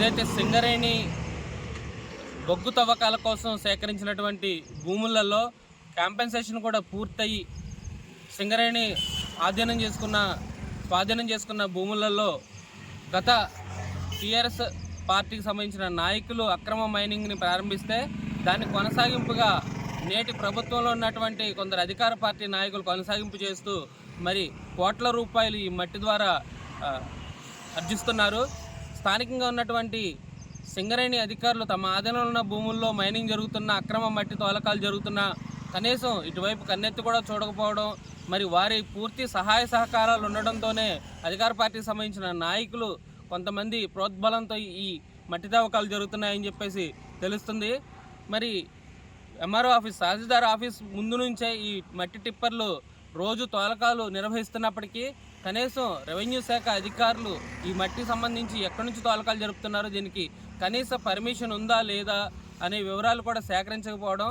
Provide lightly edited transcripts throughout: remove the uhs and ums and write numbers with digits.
ఏదైతే సింగరేణి బొగ్గు తవ్వకాల కోసం సేకరించినటువంటి భూములలో కాంపెన్సేషన్ కూడా పూర్తయి సింగరేణి స్వాధీనం చేసుకున్న భూములలో గత టీఆర్ఎస్ పార్టీకి సంబంధించిన నాయకులు అక్రమ మైనింగ్ని ప్రారంభిస్తే దాన్ని కొనసాగింపుగా నేటి ప్రభుత్వంలో ఉన్నటువంటి కొందరు అధికార పార్టీ నాయకులు కొనసాగింపు చేస్తూ మరి కోట్ల రూపాయలు ఈ మట్టి ద్వారా ఆర్జిస్తున్నారు. స్థానికంగా ఉన్నటువంటి సింగరేణి అధికారులు తమ ఆధీనంలో ఉన్న భూముల్లో మైనింగ్ జరుగుతున్న, అక్రమ మట్టి తోలకాలు జరుగుతున్న కనీసం ఇటువైపు కన్నెత్తి కూడా చూడకపోవడం, మరి వారి పూర్తి సహాయ సహకారాలు ఉండడంతోనే అధికార పార్టీకి సంబంధించిన నాయకులు కొంతమంది ప్రోద్బలంతో ఈ మట్టి తవ్వకాలు జరుగుతున్నాయని చెప్పేసి తెలుస్తుంది. మరి ఎంఆర్ఓ ఆఫీస్, తహసీల్దార్ ఆఫీస్ ముందు నుంచే ఈ మట్టి టిప్పర్లు రోజు తోలకాలు నిర్వహిస్తున్నప్పటికీ కనీసం రెవెన్యూ శాఖ అధికారులు ఈ మట్టి సంబంధించి ఎక్కడి నుంచి తోలకాలు జరుపుతున్నారో దీనికి కనీస పర్మిషన్ ఉందా లేదా అనే వివరాలు కూడా సేకరించకపోవడం,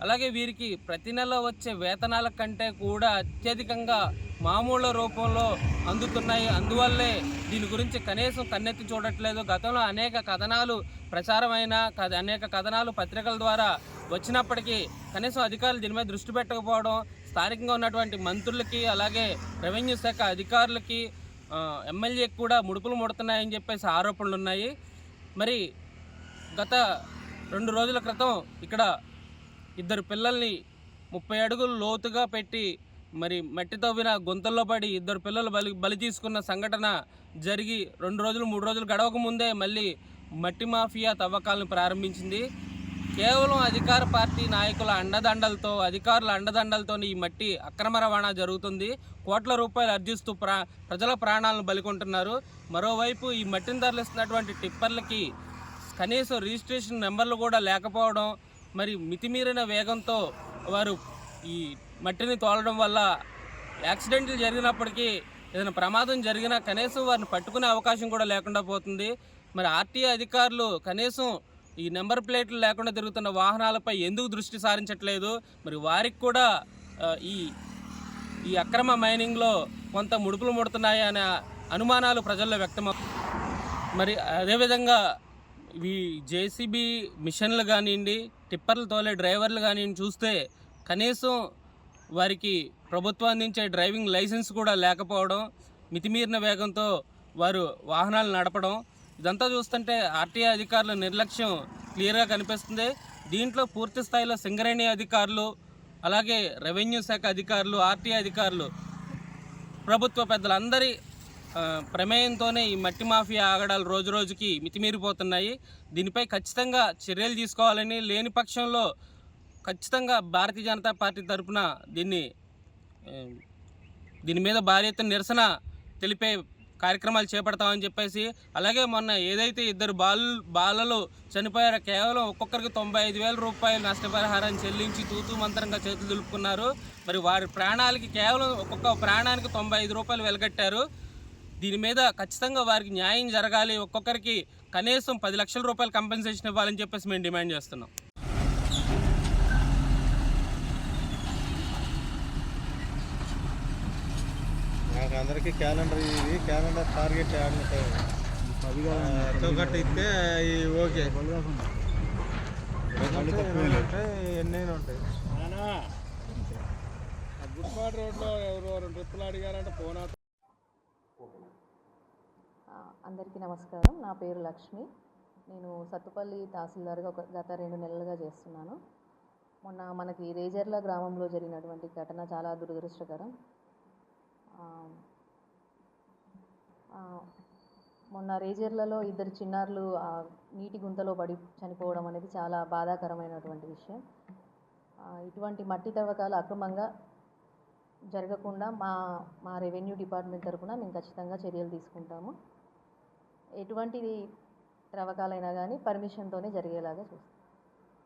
అలాగే వీరికి ప్రతి నెల వచ్చే వేతనాల కంటే కూడా అత్యధికంగా మామూలు రూపంలో అందుతున్నాయి. అందువల్లే దీని గురించి కనీసం కన్నెత్తి చూడట్లేదు. గతంలో అనేక కథనాలు ప్రచారమైన అనేక కథనాలు పత్రికల ద్వారా వచ్చినప్పటికీ కనీసం అధికారులు దీని మీద దృష్టి పెట్టకపోవడం, స్థానికంగా ఉన్నటువంటి మంత్రులకి అలాగే రెవెన్యూ శాఖ అధికారులకి ఎమ్మెల్యేకి కూడా ముడుపులు ముడుతున్నాయని చెప్పేసి ఆరోపణలు ఉన్నాయి. మరి గత 2 రోజుల క్రితం ఇక్కడ ఇద్దరు పిల్లల్ని 30 అడుగులు లోతుగా పెట్టి మరి మట్టి తవ్విన గుంతల్లో పడి ఇద్దరు పిల్లలు బలి తీసుకున్న సంఘటన జరిగి 2 రోజులు 3 రోజులు గడవక ముందే మళ్ళీ మట్టి మాఫియా తవ్వకాలను ప్రారంభించింది. కేవలం అధికార పార్టీ నాయకుల అధికారుల అండదండలతో ఈ మట్టి అక్రమ రవాణా జరుగుతుంది. కోట్ల రూపాయలు ఆర్జిస్తూ ప్రజల ప్రాణాలను బలికొంటున్నారు. మరోవైపు ఈ మట్టిని తరలిస్తున్నటువంటి టిప్పర్లకి కనీసం రిజిస్ట్రేషన్ నెంబర్లు కూడా లేకపోవడం, మరి మితిమీరిన వేగంతో వారు ఈ మట్టిని తోలడం వల్ల యాక్సిడెంట్లు జరిగినప్పటికీ ఏదైనా ప్రమాదం జరిగినా కనీసం వారిని పట్టుకునే అవకాశం కూడా లేకుండా పోతుంది. మరి ఆర్టీఏ అధికారులు కనీసం ఈ నెంబర్ ప్లేట్లు లేకుండా తిరుగుతున్న వాహనాలపై ఎందుకు దృష్టి సారించట్లేదు? మరి వారికి కూడా ఈ అక్రమ మైనింగ్లో కొంత ముడుపులు ముడుతున్నాయి అనే అనుమానాలు ప్రజల్లో వ్యక్తమవుతాయి. మరి అదేవిధంగా ఈ జేసీబీ మిషన్లు కానివ్వండి, టిప్పర్లు తోలే డ్రైవర్లు కానివ్వండి చూస్తే కనీసం వారికి ప్రభుత్వం అందించే డ్రైవింగ్ లైసెన్స్ కూడా లేకపోవడం, మితిమీరిన వేగంతో వారు వాహనాలు నడపడం, ఇదంతా చూస్తుంటే ఆర్టీఏ అధికారుల నిర్లక్ష్యం క్లియర్గా కనిపిస్తుంది. దీంట్లో పూర్తి స్థాయిలో సింగరేణి అధికారులు, అలాగే రెవెన్యూ శాఖ అధికారులు, ఆర్టీఏ అధికారులు, ప్రభుత్వ పెద్దలందరి ప్రమేయంతోనే ఈ మట్టి మాఫియా ఆగడాలు రోజు రోజుకి మితిమీరిపోతున్నాయి. దీనిపై ఖచ్చితంగా చర్యలు తీసుకోవాలని, లేని పక్షంలో ఖచ్చితంగా భారతీయ జనతా పార్టీ తరఫున దీని మీద భారీ ఎత్తున నిరసన తెలిపే కార్యక్రమాలు చేపడతామని చెప్పేసి, అలాగే మొన్న ఏదైతే ఇద్దరు బాలలు చనిపోయారో కేవలం ఒక్కొక్కరికి 95,000 రూపాయలు నష్టపరిహారాన్ని చెల్లించి తూతూ మంత్రంగా చేతులు దులుపుకున్నారు. మరి వారి ప్రాణాలకి కేవలం ఒక్కొక్క ప్రాణానికి 95 రూపాయలు వెలగట్టారు. దీని మీద ఖచ్చితంగా వారికి న్యాయం జరగాలి. ఒక్కొక్కరికి కనీసం 10 లక్షల రూపాయలు కంపెన్సేషన్ ఇవ్వాలని చెప్పేసి మేము డిమాండ్ చేస్తున్నాం. నాకు అందరికీ క్యాలెండర్ టార్గెట్ ఒకటి ఇస్తే ఓకే ఎన్నైనా ఉంటాయి. గుడ్పాటి రోడ్లో ఎవరు ట్రిప్పులు అడిగారంటే పోనా. అందరికీ నమస్కారం. నా పేరు లక్ష్మి. నేను సత్తుపల్లి తహసీల్దార్గా గత 2 నెలలుగా చేస్తున్నాను. మొన్న మనకి రేజర్ల గ్రామంలో జరిగినటువంటి ఘటన చాలా దురదృష్టకరం. మొన్న రేజర్లలో ఇద్దరు చిన్నారులు నీటి గుంతలో పడి చనిపోవడం అనేది చాలా బాధాకరమైనటువంటి విషయం. ఇటువంటి మట్టి తవ్వకాలు అక్రమంగా జరగకుండా మా రెవెన్యూ డిపార్ట్మెంట్ తరఫున మేము ఖచ్చితంగా చర్యలు తీసుకుంటాము. ఎటువంటి త్రవ్వకాలైనా కానీ పర్మిషన్తోనే జరిగేలాగా చూస్తాం.